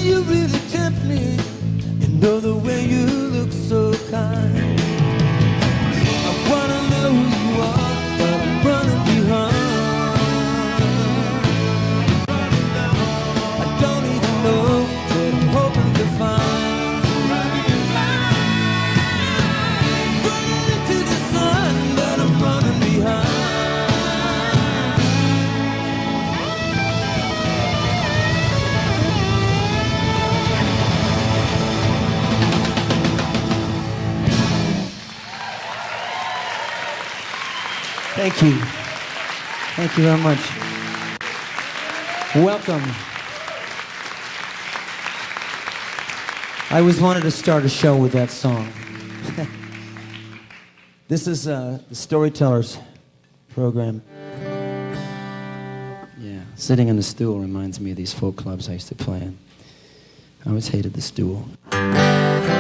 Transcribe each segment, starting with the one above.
you really tempt me, and know the way you look so kind. I wanna know who you are, but I'm running behind. I don't even know what I'm hoping to find. Running into the sun, but I'm running behind. Thank you. Thank you very much. Welcome. I always wanted to start a show with that song. This is the Storytellers program. Yeah, sitting on the stool reminds me of these folk clubs I used to play in. I always hated the stool. Matter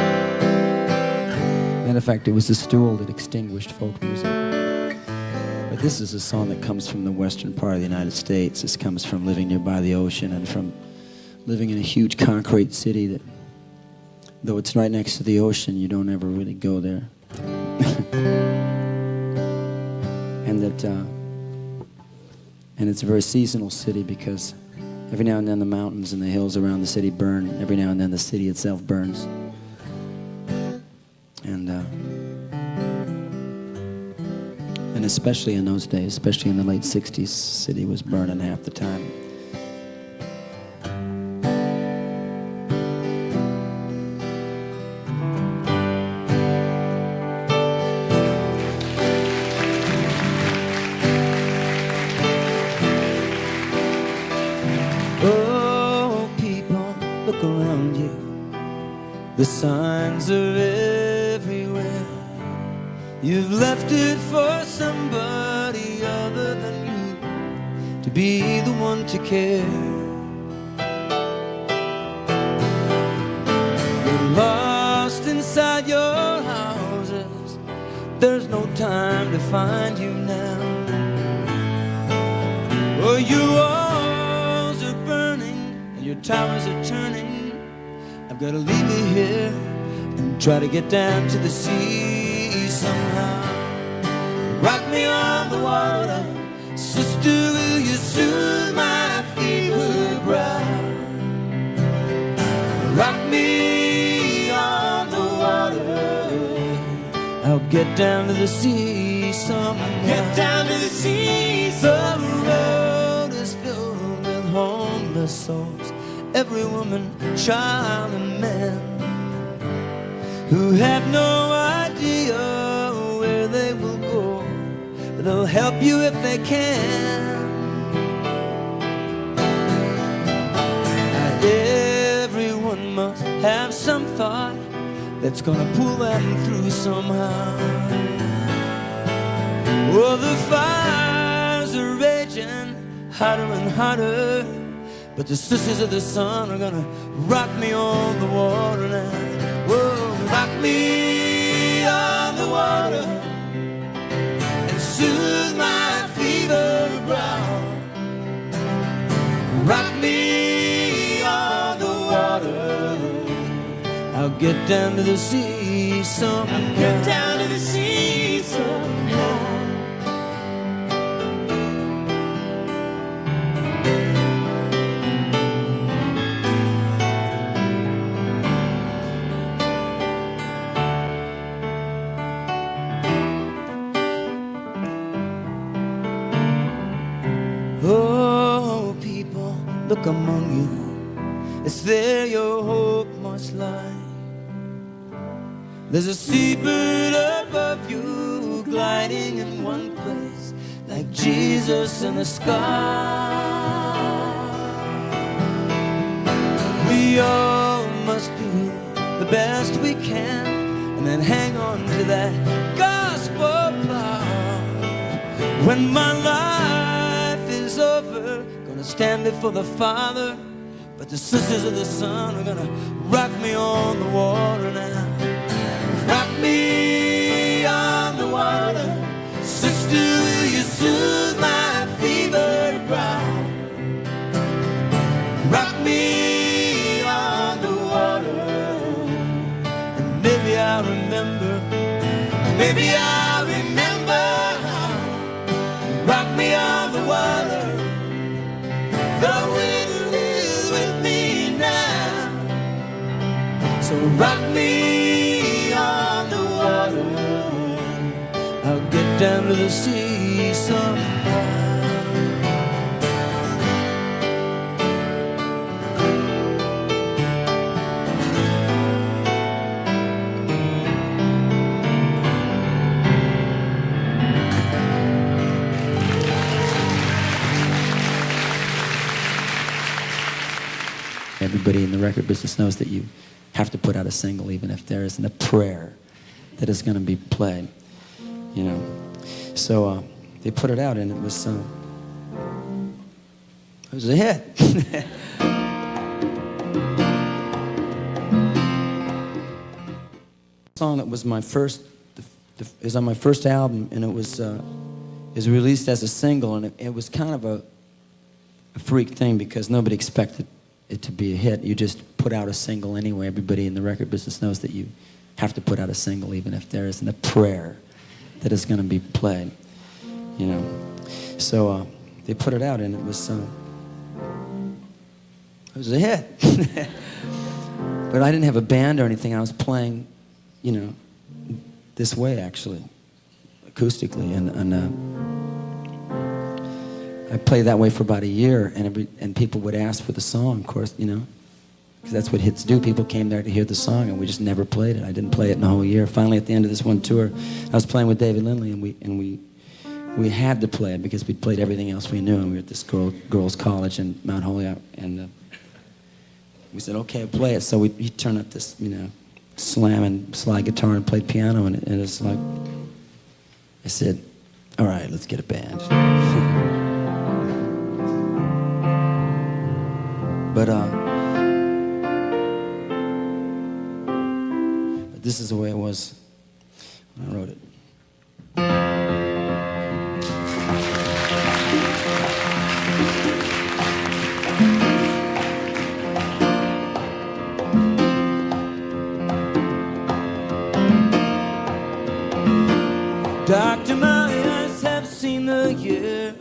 of fact, it was the stool that extinguished folk music. But this is a song that comes from the western part of the United States. This comes from living nearby the ocean and from living in a huge concrete city that, though it's right next to the ocean, you don't ever really go there. And it's a very seasonal city because every now and then the mountains and the hills around the city burn. Every now and then the city itself burns. And especially in those days, especially in the late 60s, the city was burning half the time. Oh, people, look around you. The signs are everywhere. You've left it for somebody other than you to be the one to care. You're lost inside your houses. There's no time to find you now. Oh, your walls are burning and your towers are turning. I've got to leave you here and try to get down to the sea. Somehow, rock me on the water, sister, will you soothe my fevered brow? Rock me on the water, I'll get down to the sea somehow. Get down to the sea. The road is filled with homeless souls, every woman, child, and man who have no idea where they will go, but they'll help you if they can. Everyone must have some thought that's gonna pull them through somehow. Well, the fires are raging hotter and hotter, but the sisters of the sun are gonna rock me on the water now. Whoa, rock me on the water and soothe my fevered brow. Rock me on the water, I'll get down to the sea somehow. I'll get down to the sea somehow. Oh, people, look among you. It's there your hope must lie. There's a seabird above you, gliding in one place, like Jesus in the sky. We all must do the best we can, and then hang on to that gospel plow. When my life is over, gonna stand before the Father, but the sisters of the sun are gonna rock me on the water now. Rock me on the water, sister, will you soothe my fevered brow? Rock me on Maybe I'll remember how you rock me on the water. The wind is with me now. So rock me on the water. I'll get down to the sea somehow. Everybody in the record business knows that you have to put out a single even if there isn't a prayer that is going to be played, you know. So they put it out and it was a hit. Song that was my first, is on my first album, and it was released as a single, and it was kind of a freak thing because nobody expected it to be a hit. You just put out a single anyway. Everybody in the record business knows that you have to put out a single even if there isn't a prayer that is going to be played, you know. So they put it out and it was a hit. But I didn't have a band or anything. I was playing, you know, this way actually, acoustically, and I played that way for about a year, and people would ask for the song, of course, you know, because that's what hits do. People came there to hear the song, and we just never played it. I didn't play it in a whole year. Finally, at the end of this one tour, I was playing with David Lindley, and we had to play it because we played everything else we knew, and we were at this girls' college in Mount Holyoke, and we said, okay, play it. So he turned up this, you know, slam and slide guitar and played piano, and it's like, I said, all right, let's get a band. But this is the way it was when I wrote it. Doctor, my eyes have seen the years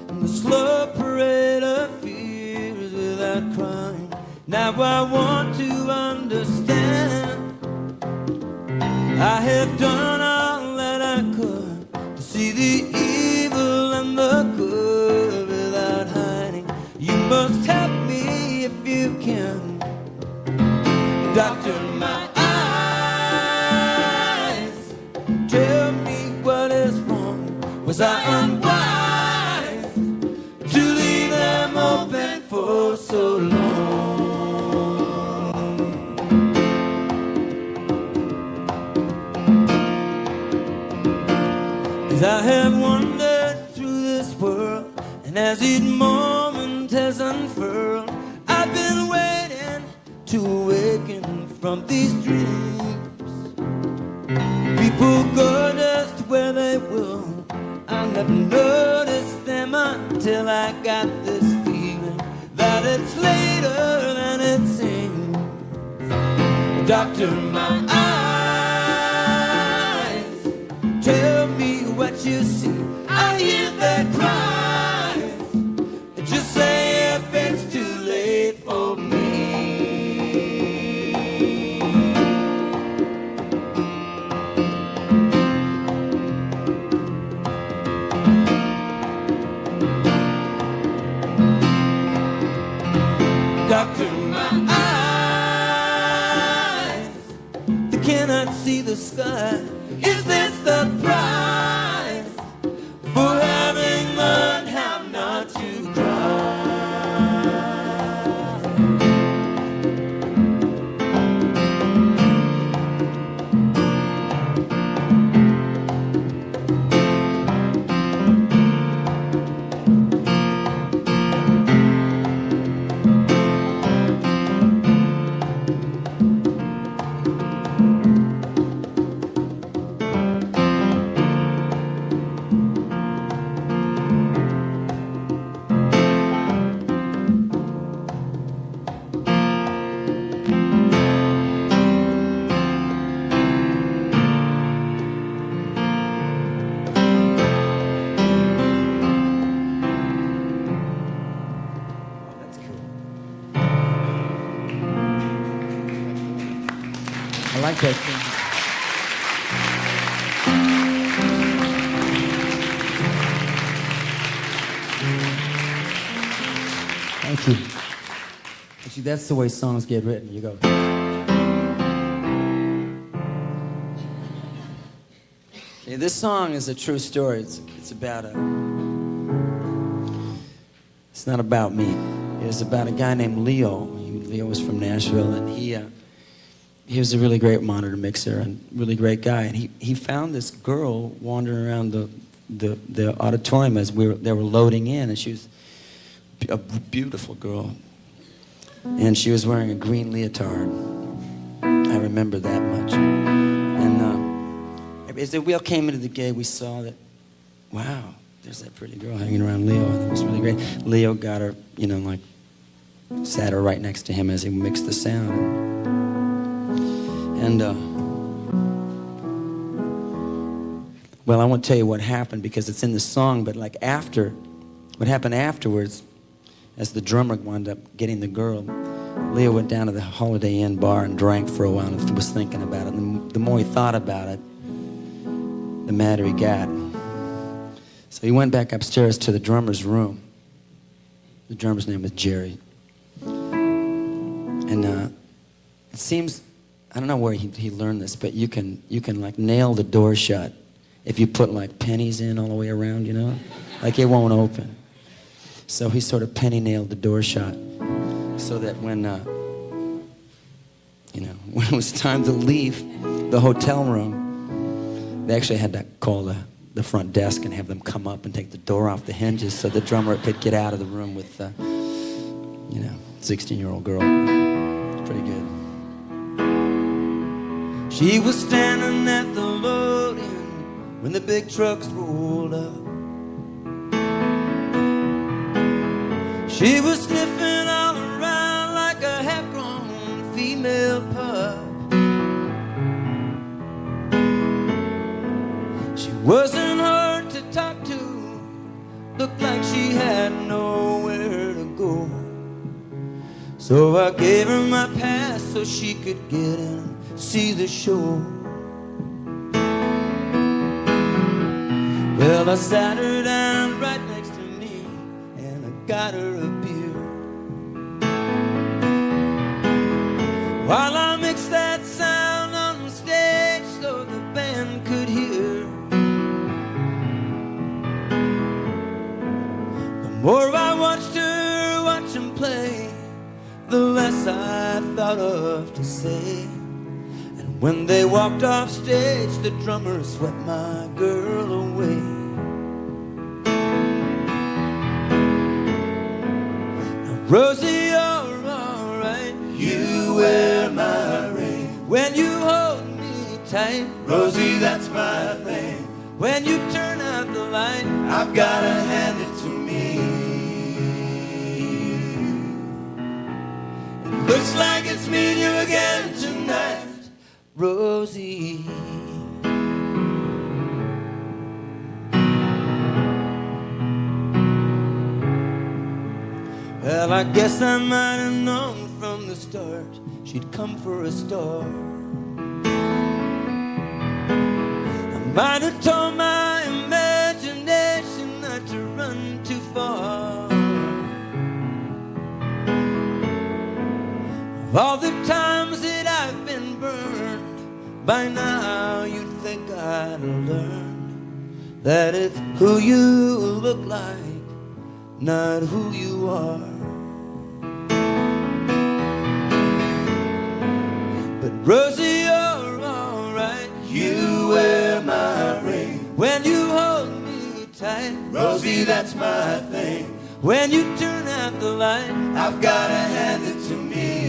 and the slow parade of fears without crying. Now I want to understand. I have done all that I could to see the evil and the good without hiding. You must help me if you can. Doctor, my eyes, tell me what is wrong. Was I unwise to leave them open for so long? As I have wandered through this world, and as each moment has unfurled, I've been waiting to awaken from these dreams. People go just where they will. I never noticed them until I got this feeling that it's later than it seems. Doctor, my eyes, tell me what you see. I hear their cries. Just say if it's too late for me. Doctor, my eyes, they cannot see the sky. Is this the price for having learned how not to cry? I like that thing. Thank you. Actually, that's the way songs get written. You go. Okay, this song is a true story. It's about a. It's not about me. It's about a guy named Leo. Leo was from Nashville, and he was a really great monitor mixer and really great guy. And he found this girl wandering around the auditorium as they were loading in, and she was a beautiful girl. And she was wearing a green leotard. I remember that much. And as we all came into the gig, we saw that, wow, there's that pretty girl hanging around Leo. That was really great. Leo got her, like, sat her right next to him as he mixed the sound. And, well, I won't tell you what happened because it's in the song, but like what happened afterwards, as the drummer wound up getting the girl, Leo went down to the Holiday Inn bar and drank for a while and was thinking about it. And the more he thought about it, the madder he got. So he went back upstairs to the drummer's room. The drummer's name was Jerry. And it seems, I don't know where he learned this, but you can like nail the door shut if you put like pennies in all the way around, like it won't open. So he sort of penny nailed the door shut so that when it was time to leave the hotel room, they actually had to call the front desk and have them come up and take the door off the hinges so the drummer could get out of the room with the 16-year-old girl. Pretty good. She was standing at the loading when the big trucks rolled up. She was sniffing all around like a half-grown female pup. She wasn't hard to talk to, looked like she had nowhere to go. So I gave her my pass so she could get in and see the show. Well, I sat her down right next to me and I got her a beer. While I mixed that sound on the stage so the band could hear. The more I watched her watch him play, the less I thought of to say. And when they walked off stage, the drummer swept my girl away. Now, Rosie, you're alright. You wear my ring. When you hold me tight, Rosie, that's my thing. When you turn out the light, I've gotta hand it to me. Looks like it's me and you again tonight, Rosie. Well, I guess I might have known from the start she'd come for a star. I might have told my imagination not to run too far. Of all the times that I've been burned, by now you'd think I'd learned that it's who you look like, not who you are. But Rosie, you're alright. You wear my ring. When you hold me tight, Rosie, that's my thing. When you turn out the light, I've gotta hand it to me.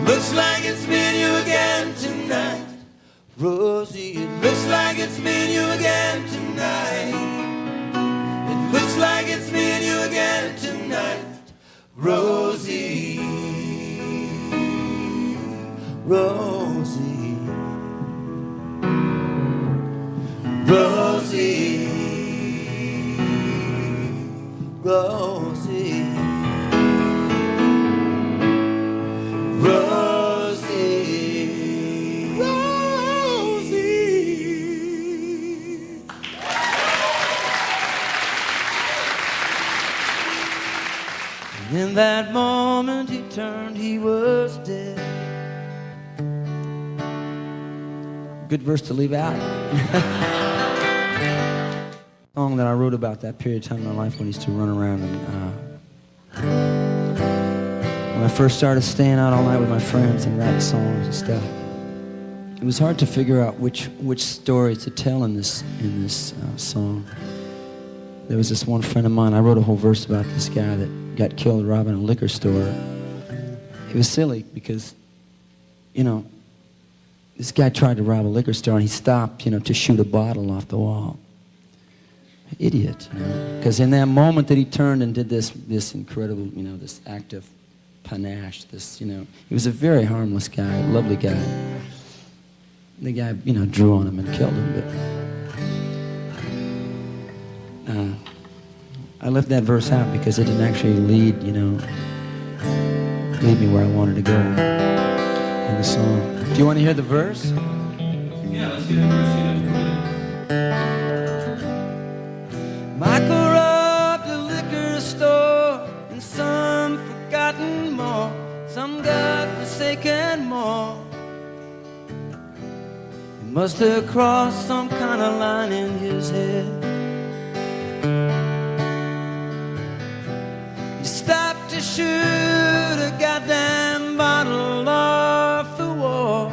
Looks like it's me and you again tonight, Rosie. It looks like it's me and you again tonight. It looks like it's me and you again tonight, Rosie. Rosie. Rosie. Rosie. Rosie, Rosie. And in that moment he turned, he was dead. Good verse to leave out. Song that I wrote about that period of time in my life when I used to run around and when I first started staying out all night with my friends and writing songs and stuff. It was hard to figure out which story to tell in this song. There was this one friend of mine. I wrote a whole verse about this guy that got killed robbing a liquor store. It was silly because, you know, this guy tried to rob a liquor store and he stopped, you know, to shoot a bottle off the wall. Idiot, you know, because in that moment that he turned and did this incredible, you know, this act of panache, this, you know, he was a very harmless guy, lovely guy. The guy, you know, drew on him and killed him, but I left that verse out because it didn't actually lead me where I wanted to go in the song. Do you want to hear the verse? Yeah, let's hear the verse. Michael robbed a liquor store in some forgotten mall, some God-forsaken mall. He must have crossed some kind of line in his head. He stopped to shoot a goddamn bottle off the wall.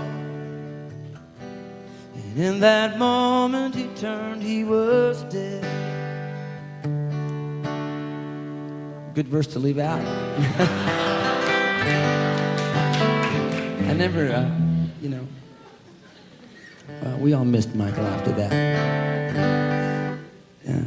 And in that moment he turned, he was dead. Good verse to leave out. I never, you know, we all missed Michael after that. Yeah.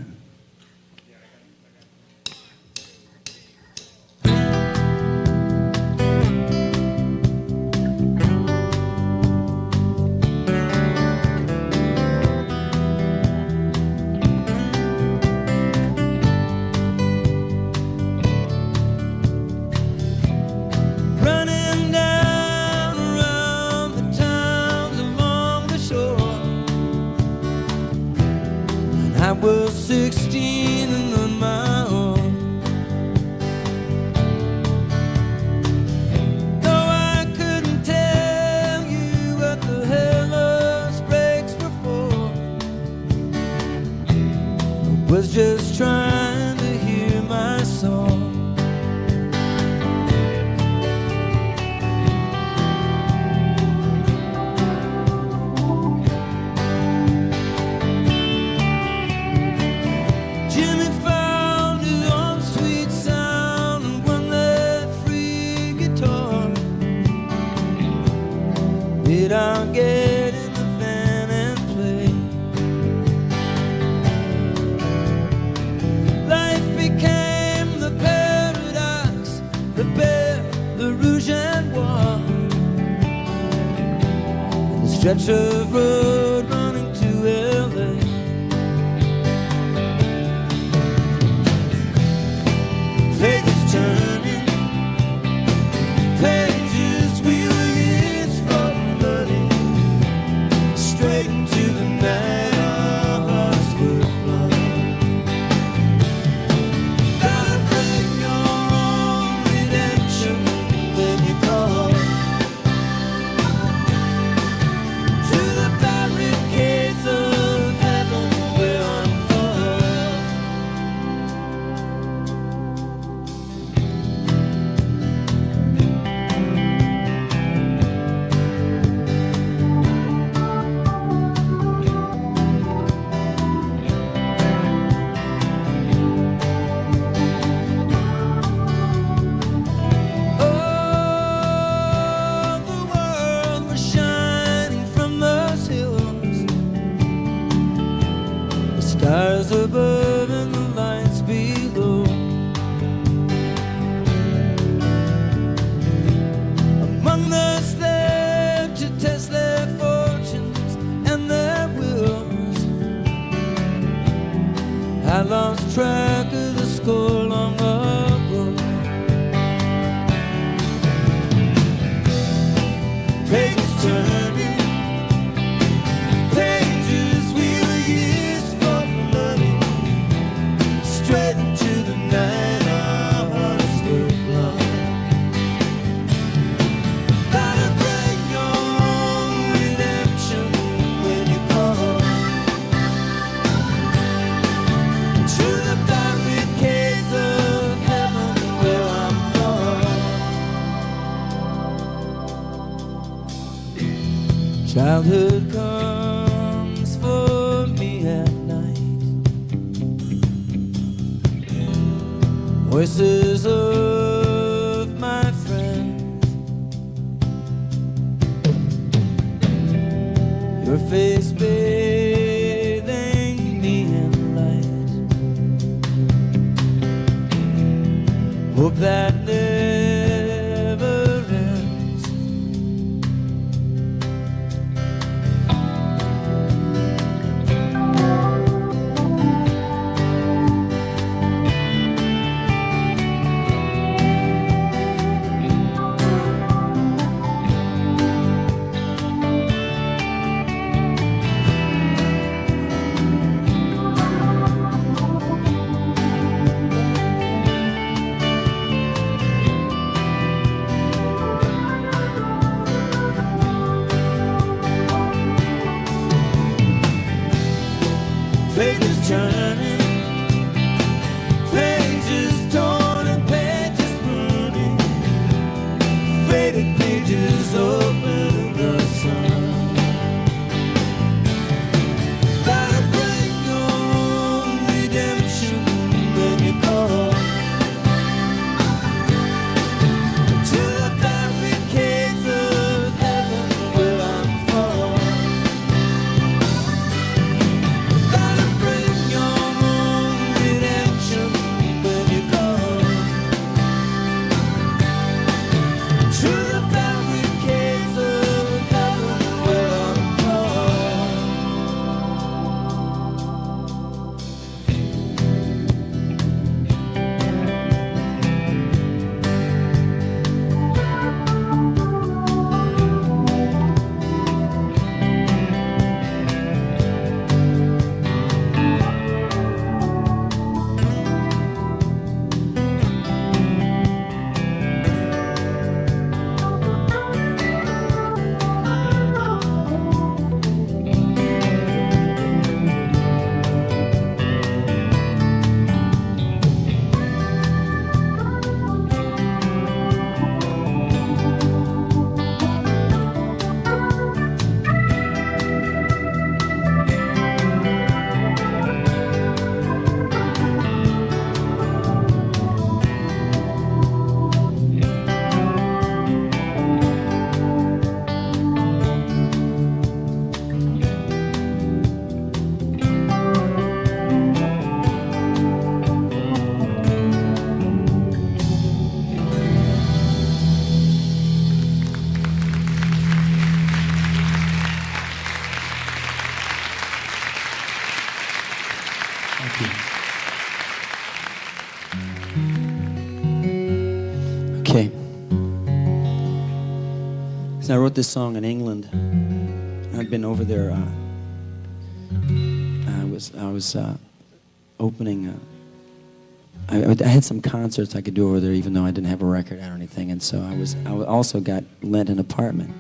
I was 16 and on my own. Though I couldn't tell you what the hell those breaks were for, I was just trying to hear my song. I'll get in the van and play. Life became the paradox, the bear, the rouge and noir, the stretch of road running to LA. Pages turning, pages wheeling its front. Straight into the night, our hearts were flying. Gotta bring your own redemption when you call to the barricades of heaven where I'm stars above and the lights below. Among those there to test their fortunes and their wills, I lost track of the score long ago. Childhood comes for me at night. Voices of my friends, your face bathing me in light. Hope that never ends. Pages turning, pages torn and pages burning, faded pages open in the sun. Gotta bring your redemption when you call to the barricades of heaven where I'm from. Gotta bring your own redemption when you come to the barricades of heaven where I'm from. Okay. So I wrote this song in England. I'd been over there. I was opening. I had some concerts I could do over there, even though I didn't have a record out or anything. And so I also got lent an apartment,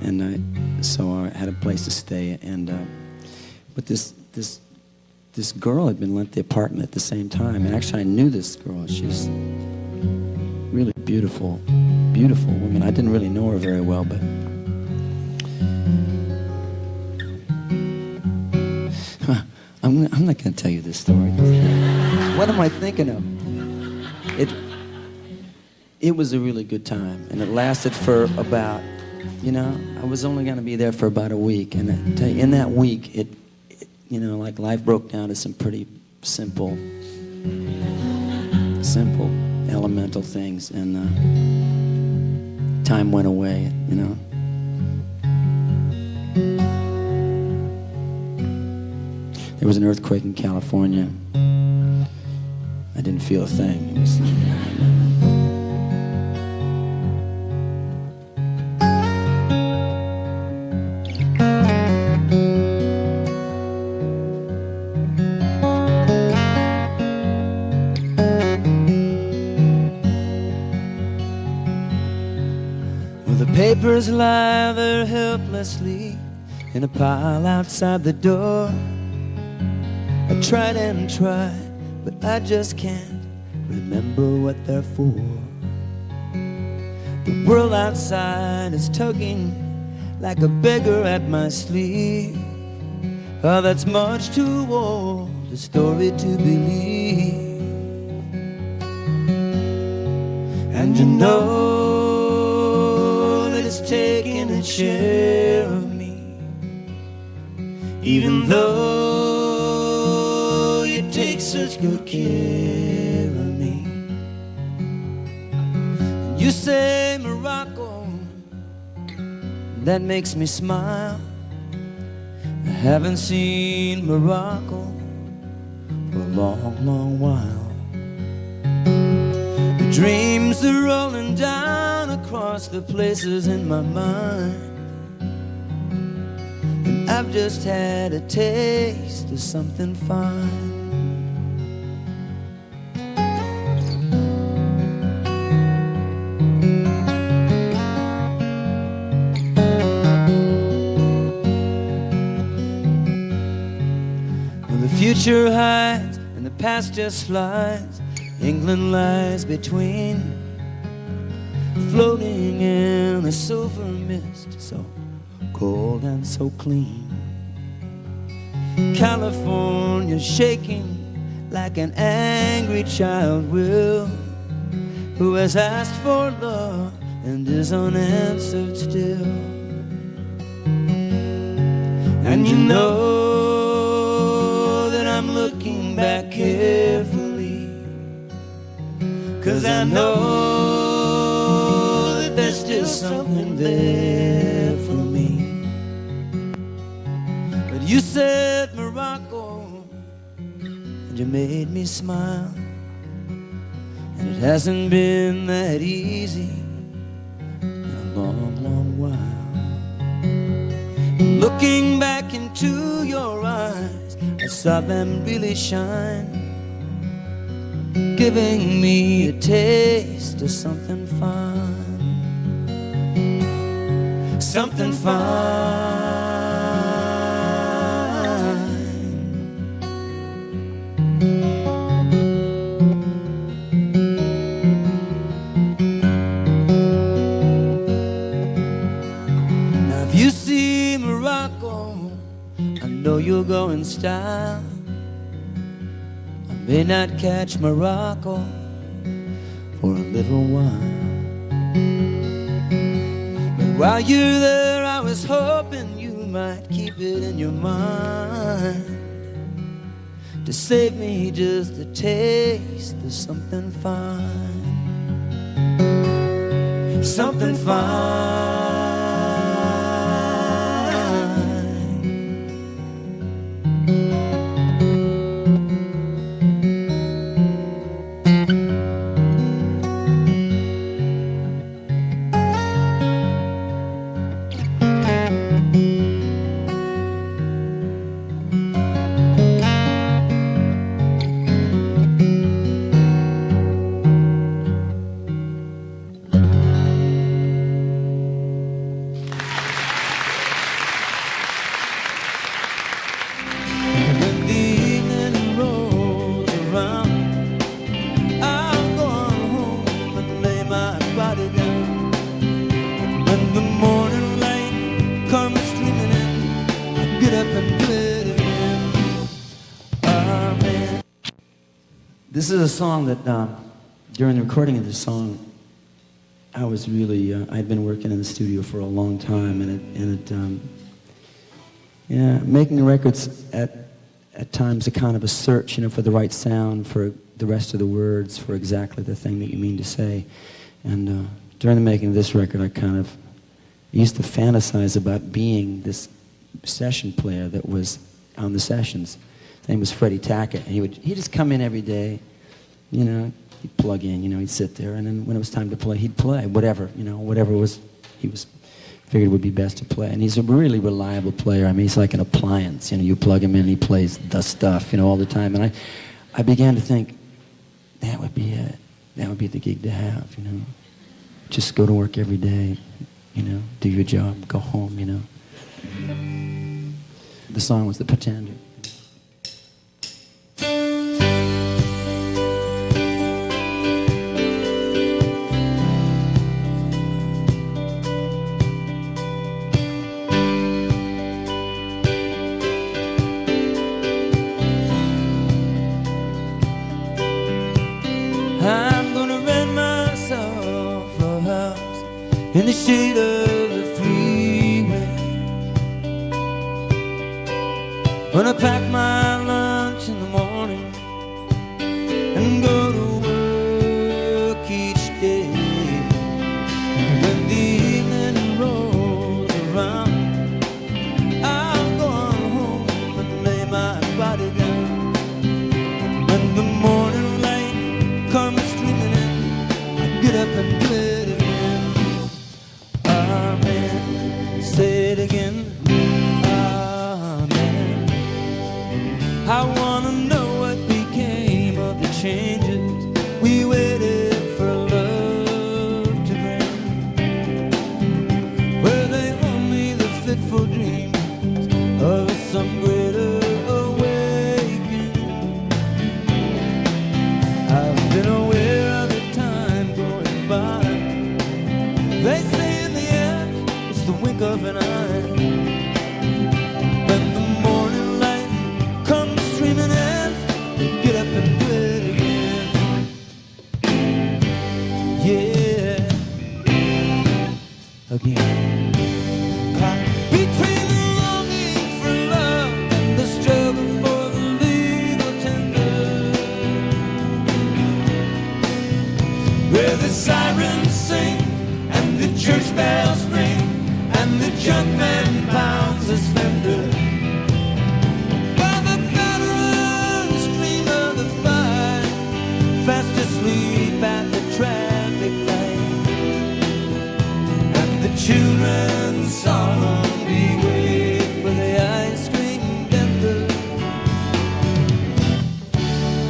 and so I had a place to stay. And but this girl had been lent the apartment at the same time. And actually, I knew this girl. She's really beautiful woman. I didn't really know her very well, but I'm not going to tell you this story. What am I thinking of? It was a really good time, and it lasted for about, I was only going to be there for about a week, and I tell you, in that week, it like life broke down to some pretty simple elemental things, and time went away, There was an earthquake in California. I didn't feel a thing. It was, the papers lie there helplessly in a pile outside the door. I tried and tried, but I just can't remember what they're for. The world outside is tugging like a beggar at my sleeve. Oh, that's much too old a story to believe. And you know that it's taking a share of me, even though you take such good care of me. And you say Morocco, that makes me smile. I haven't seen Morocco for a long, long while. The dreams are rolling down across the places in my mind, and I've just had a taste of something fine. The future hides and the past just slides. England lies between, floating in a silver mist, so cold and so clean. California shaking like an angry child will, who has asked for love and is unanswered still. And you know that I'm looking back carefully, 'cause I know that there's still something there for me. But you said Morocco, and you made me smile, and it hasn't been that easy in a long, long while. Looking back into your eyes, I saw them really shine, giving me a taste of something fine. Something fine. Now if you see Morocco, I know you'll go in style. I may not catch Morocco for a little while, but while you're there, I was hoping you might keep it in your mind to save me just a taste of something fine. Something fine. This is a song that, during the recording of this song, I was really, I'd been working in the studio for a long time, making records at times a kind of a search, for the right sound, for the rest of the words, for exactly the thing that you mean to say. And during the making of this record, I used to fantasize about being this session player that was on the sessions. His name was Freddie Tackett, and he'd just come in every day, he'd plug in, he'd sit there, and then when it was time to play, he'd play whatever, whatever figured would be best to play. And he's a really reliable player. I mean, he's like an appliance, you plug him in and he plays the stuff, all the time. And I began to think, that would be it. That would be the gig to have, Just go to work every day, do your job, go home, The song was The Pretender. in the shade of the freeway. When I pack my lunch in the morning and go to work each day, when the evening rolls around, I'll go on home and lay my body down. When the morning light comes streaming in, I get up and do it again. Amen. Say it again. Amen. I wanna know what became of the changes we waited for love to bring. Were they only the fitful dreams of some greater awakening? I've been aware of the time going by. They say in the end it's the wink of an eye. When the morning light comes streaming in, get up and do it again. Yeah, again. Between the longing for love and the struggle for the legal tender, where the sirens sing and the church bells ring and the junkman pounds his fender, while the veterans dream of the fight, fast asleep at the traffic light, and the children solemnly wait for the ice cream vendor.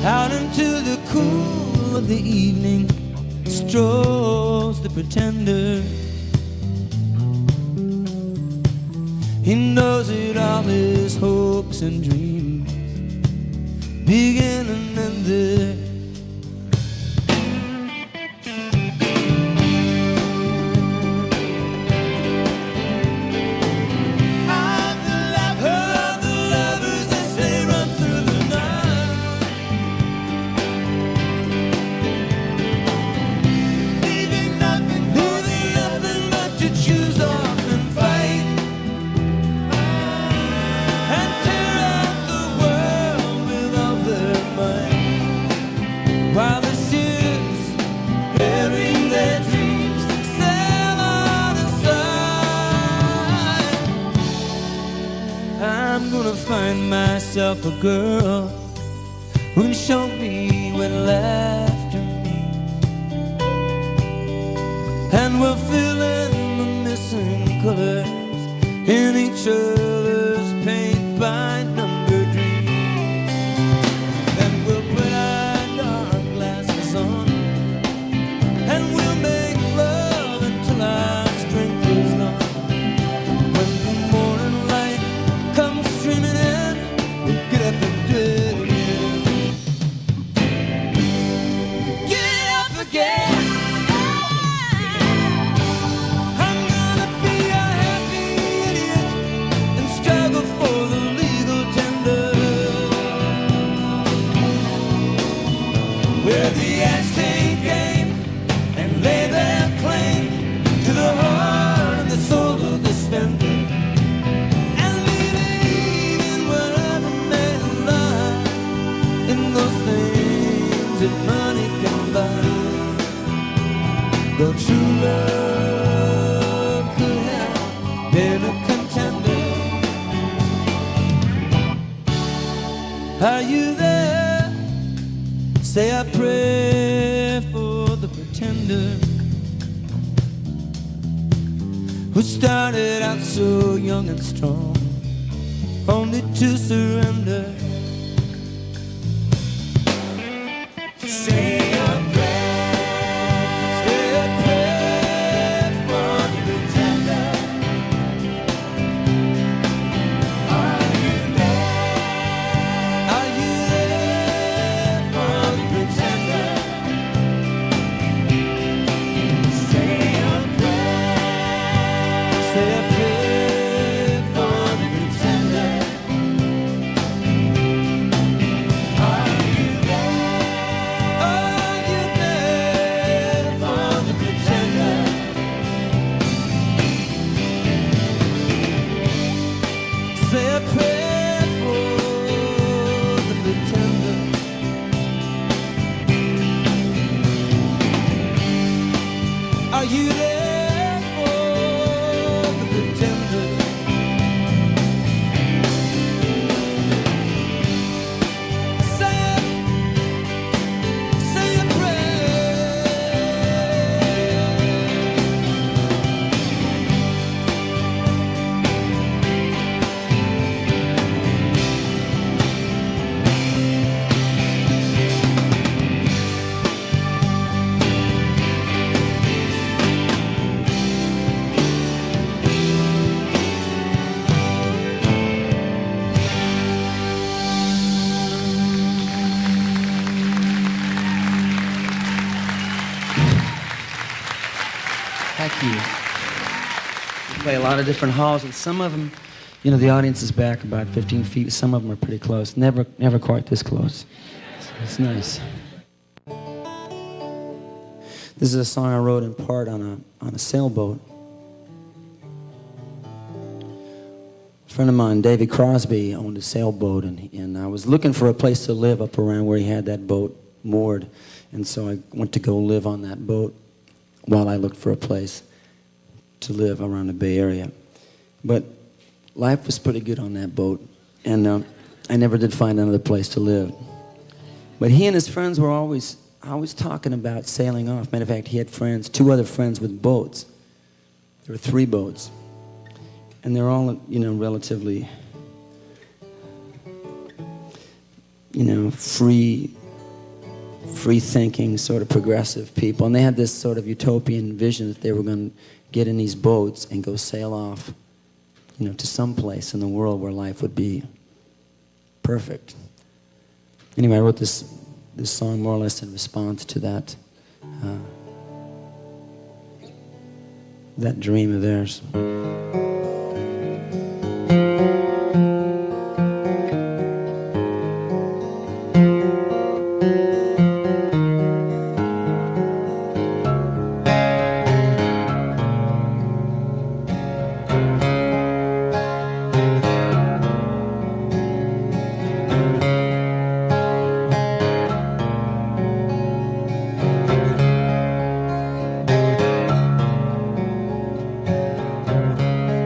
Out into the cool of the evening strolls the pretender. He knows it all, his hopes and dreams begin and end there. I've heard the lovers as they run through the night, leaving nothing but to choose off and fight and tear up the world with all their might, while the ships bearing their dreams sail out of sight. I'm gonna find myself a girl who can show me when laughter means, and we'll fill in the missing colors in each other's paint by number dreams. Then we'll put our dark glasses on and we'll make love until our strength is gone. When the morning light comes streaming in, we'll get up and do it again. Get up again. I'm gonna be a happy idiot and struggle for the legal tender, where the axe take game and lay their claim to the heart and the soul of the spender, and believe in whatever may lie in those things that money can buy. Though true love could have been a contender. Are you there? Say I pray for the pretender who started out so young and strong, only to surrender. Say a prayer, say a prayer for the pretender. Are you there? Are you there for the pretender? Say a prayer, say a prayer for the pretender. Are you there? you there for the pretender? Say a prayer. Thank you. We play a lot of different halls, and some of them, you know, the audience is back about 15 feet. Some of them are pretty close. Never quite this close. It's nice. This is a song I wrote in part on a sailboat. A friend of mine, David Crosby, owned a sailboat, and I was looking for a place to live up around where he had that boat moored, and so I went to go live on that boat while I looked for a place to live around the Bay Area. But life was pretty good on that boat, and I never did find another place to live. But he and his friends were always talking about sailing off. Matter of fact, he had friends, 2 other friends with boats. There were 3 boats. And they're all, you know, relatively, you know, free-thinking, sort of progressive people. And they had this sort of utopian vision that they were going to get in these boats and go sail off, you know, to some place in the world where life would be perfect. Anyway, I wrote this song more or less in response to that dream of theirs.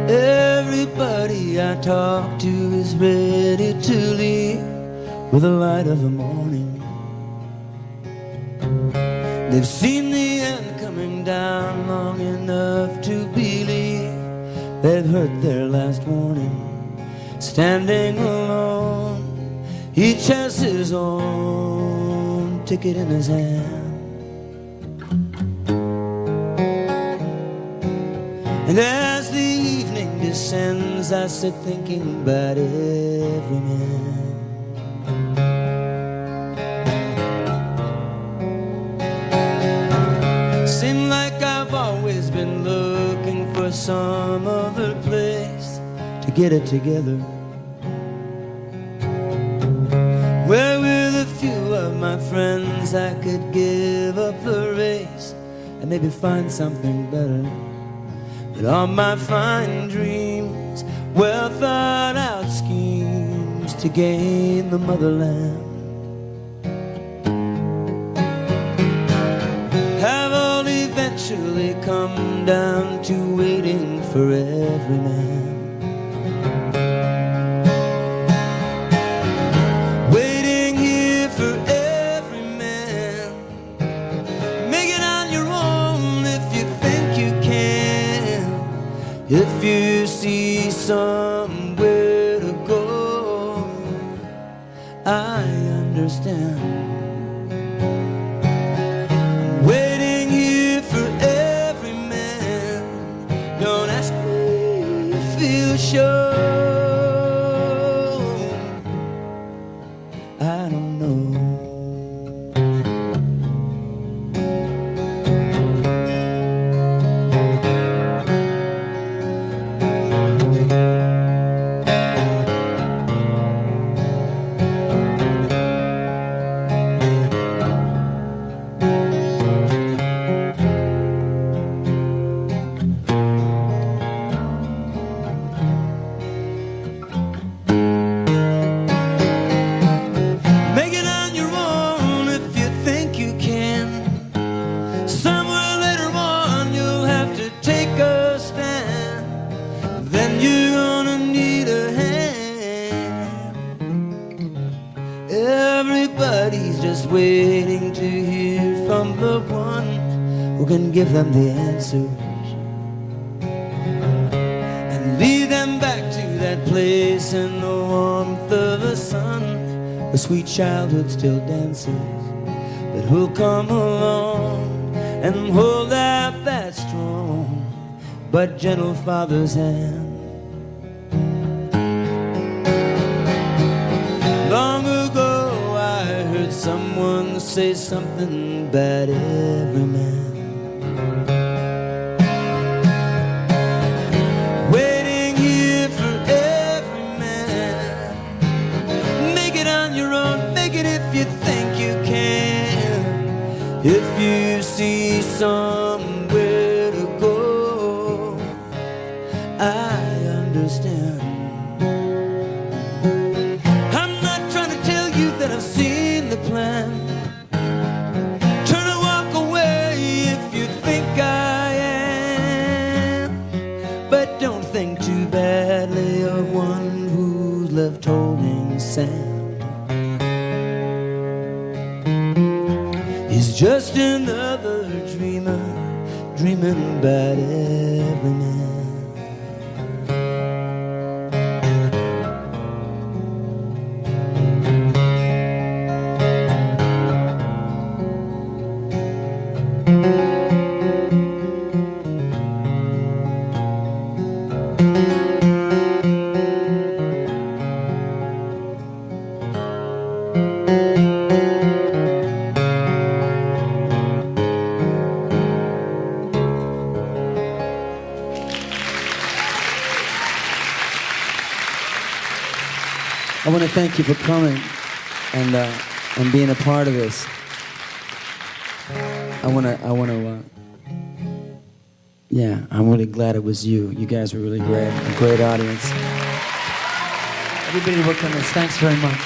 Everybody I talk to is ready to leave with the light of the morning. They've seen the end coming down long enough to believe they've heard their last warning. Standing alone, each has his own ticket in his hand. And as the evening descends, I sit thinking about every man. Seems like I've always been looking for some other place to get it together, where with a few of my friends I could give up the race and maybe find something better. But all my fine dreams, well thought out schemes to gain the motherland, have all eventually come down to waiting for every man. Waiting here for every man. Make it on your own if you think you can. If you see somewhere to go, I understand. I'm waiting here for every man. Don't ask me to feel sure. I don't know. Make it on your own if you think you can. Somewhere later on you'll waiting to hear from the one who can give them the answers and lead them back to that place in the warmth of the sun where sweet childhood still dances, but who'll come along and hold out that strong but gentle father's hand. Long ago I heard someone say something about every man waiting here for every man. Make it on your own, make it if you think you can. If you see somewhere to go, I understand. I'm not trying to tell you that I've seen the plan. Turn and walk away if you think I am, but don't think too badly of one who's left holding sand. He's just another dreamer, dreaming about every man. I want to thank you for coming and being a part of this. Yeah, I'm really glad it was you. You guys were really great, a great audience. Everybody worked on this. Thanks very much.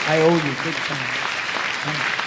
I owe you big time.